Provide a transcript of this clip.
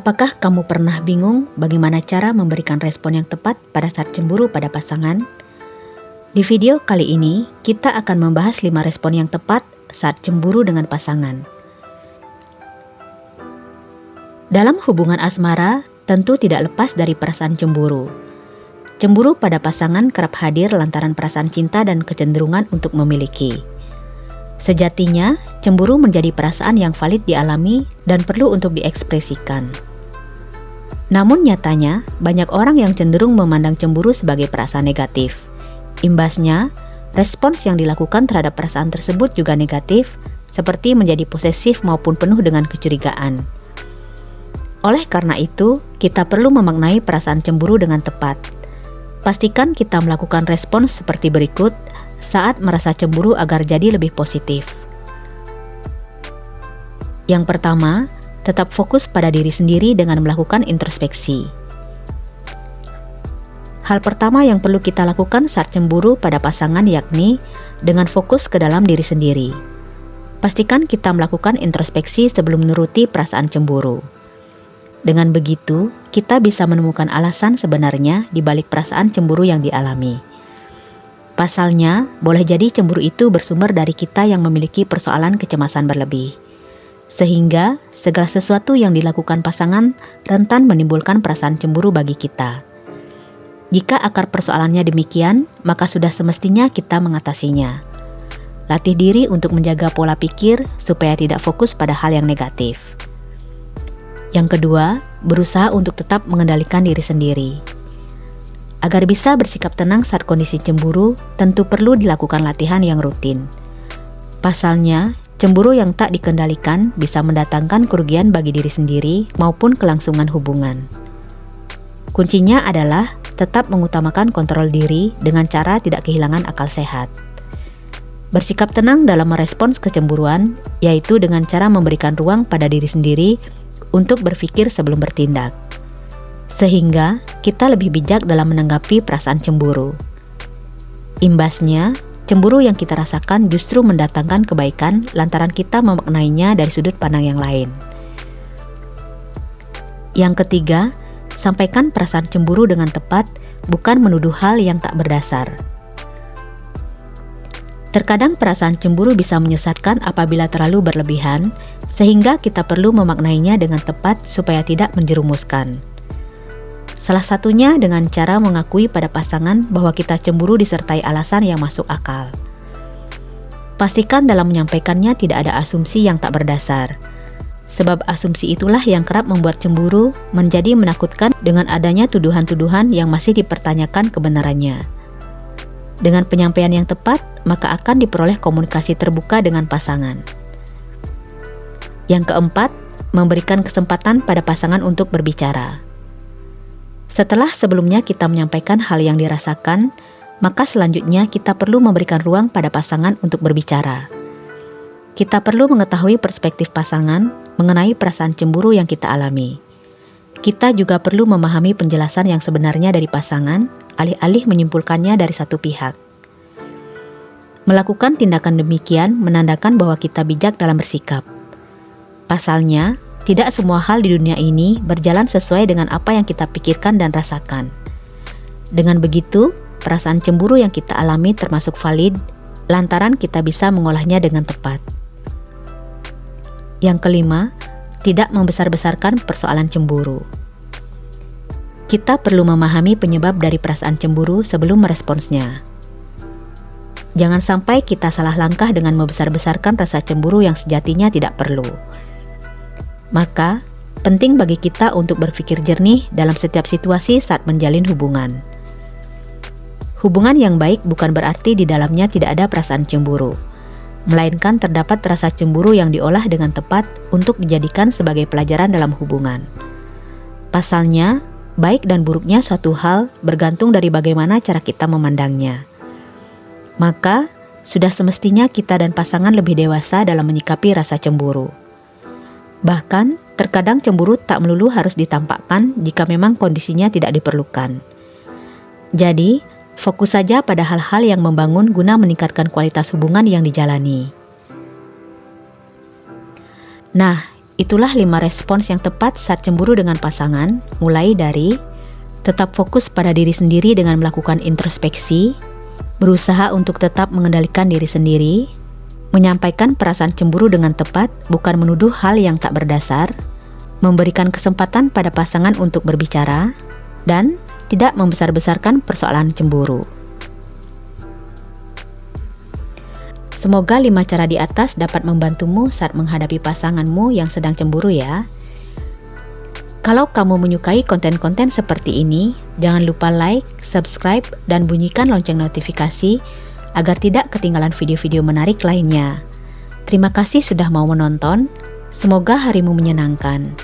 Apakah kamu pernah bingung bagaimana cara memberikan respon yang tepat pada saat cemburu pada pasangan? Di video kali ini, kita akan membahas 5 respon yang tepat saat cemburu dengan pasangan. Dalam hubungan asmara, tentu tidak lepas dari perasaan cemburu. Cemburu pada pasangan kerap hadir lantaran perasaan cinta dan kecenderungan untuk memiliki. Sejatinya, cemburu menjadi perasaan yang valid dialami dan perlu untuk diekspresikan. Namun nyatanya, banyak orang yang cenderung memandang cemburu sebagai perasaan negatif. Imbasnya, respons yang dilakukan terhadap perasaan tersebut juga negatif, seperti menjadi posesif maupun penuh dengan kecurigaan. Oleh karena itu, kita perlu memaknai perasaan cemburu dengan tepat. Pastikan kita melakukan respons seperti berikut saat merasa cemburu agar jadi lebih positif. Yang pertama, tetap fokus pada diri sendiri dengan melakukan introspeksi. Hal pertama yang perlu kita lakukan saat cemburu pada pasangan yakni dengan fokus ke dalam diri sendiri. Pastikan kita melakukan introspeksi sebelum menuruti perasaan cemburu. Dengan begitu, kita bisa menemukan alasan sebenarnya di balik perasaan cemburu yang dialami. Pasalnya, boleh jadi cemburu itu bersumber dari kita yang memiliki persoalan kecemasan berlebih. Sehingga, segala sesuatu yang dilakukan pasangan rentan menimbulkan perasaan cemburu bagi kita. Jika akar persoalannya demikian, maka sudah semestinya kita mengatasinya. Latih diri untuk menjaga pola pikir supaya tidak fokus pada hal yang negatif. Yang kedua, berusaha untuk tetap mengendalikan diri sendiri. Agar bisa bersikap tenang saat kondisi cemburu, tentu perlu dilakukan latihan yang rutin. Pasalnya, cemburu yang tak dikendalikan bisa mendatangkan kerugian bagi diri sendiri maupun kelangsungan hubungan. Kuncinya adalah tetap mengutamakan kontrol diri dengan cara tidak kehilangan akal sehat. Bersikap tenang dalam merespons kecemburuan, yaitu dengan cara memberikan ruang pada diri sendiri untuk berpikir sebelum bertindak. Sehingga kita lebih bijak dalam menanggapi perasaan cemburu. Imbasnya, cemburu yang kita rasakan justru mendatangkan kebaikan lantaran kita memaknainya dari sudut pandang yang lain. Yang ketiga, sampaikan perasaan cemburu dengan tepat, bukan menuduh hal yang tak berdasar. Terkadang perasaan cemburu bisa menyesatkan apabila terlalu berlebihan, sehingga kita perlu memaknainya dengan tepat supaya tidak menjerumuskan. Salah satunya dengan cara mengakui pada pasangan bahwa kita cemburu disertai alasan yang masuk akal. Pastikan dalam menyampaikannya tidak ada asumsi yang tak berdasar. Sebab asumsi itulah yang kerap membuat cemburu menjadi menakutkan dengan adanya tuduhan-tuduhan yang masih dipertanyakan kebenarannya. Dengan penyampaian yang tepat, maka akan diperoleh komunikasi terbuka dengan pasangan. Yang keempat, memberikan kesempatan pada pasangan untuk berbicara. Setelah sebelumnya kita menyampaikan hal yang dirasakan, maka selanjutnya kita perlu memberikan ruang pada pasangan untuk berbicara. Kita perlu mengetahui perspektif pasangan mengenai perasaan cemburu yang kita alami. Kita juga perlu memahami penjelasan yang sebenarnya dari pasangan, alih-alih menyimpulkannya dari satu pihak. Melakukan tindakan demikian menandakan bahwa kita bijak dalam bersikap. Pasalnya, tidak semua hal di dunia ini berjalan sesuai dengan apa yang kita pikirkan dan rasakan. Dengan begitu, perasaan cemburu yang kita alami termasuk valid, lantaran kita bisa mengolahnya dengan tepat. Yang kelima, tidak membesar-besarkan persoalan cemburu. Kita perlu memahami penyebab dari perasaan cemburu sebelum meresponsnya. Jangan sampai kita salah langkah dengan membesar-besarkan rasa cemburu yang sejatinya tidak perlu. Maka, penting bagi kita untuk berpikir jernih dalam setiap situasi saat menjalin hubungan. Hubungan yang baik bukan berarti di dalamnya tidak ada perasaan cemburu, melainkan terdapat rasa cemburu yang diolah dengan tepat untuk dijadikan sebagai pelajaran dalam hubungan. Pasalnya, baik dan buruknya suatu hal bergantung dari bagaimana cara kita memandangnya. Maka, sudah semestinya kita dan pasangan lebih dewasa dalam menyikapi rasa cemburu. Bahkan, terkadang cemburu tak melulu harus ditampakkan jika memang kondisinya tidak diperlukan. Jadi, fokus saja pada hal-hal yang membangun guna meningkatkan kualitas hubungan yang dijalani. Nah, Itulah 5 respons yang tepat saat cemburu dengan pasangan, mulai dari tetap fokus pada diri sendiri dengan melakukan introspeksi, berusaha untuk tetap mengendalikan diri sendiri, menyampaikan perasaan cemburu dengan tepat, bukan menuduh hal yang tak berdasar, memberikan kesempatan pada pasangan untuk berbicara, dan tidak membesar-besarkan persoalan cemburu. Semoga 5 cara di atas dapat membantumu saat menghadapi pasanganmu yang sedang cemburu ya. Kalau kamu menyukai konten-konten seperti ini, jangan lupa like, subscribe, dan bunyikan lonceng notifikasi agar tidak ketinggalan video-video menarik lainnya. Terima kasih sudah mau menonton. Semoga harimu menyenangkan.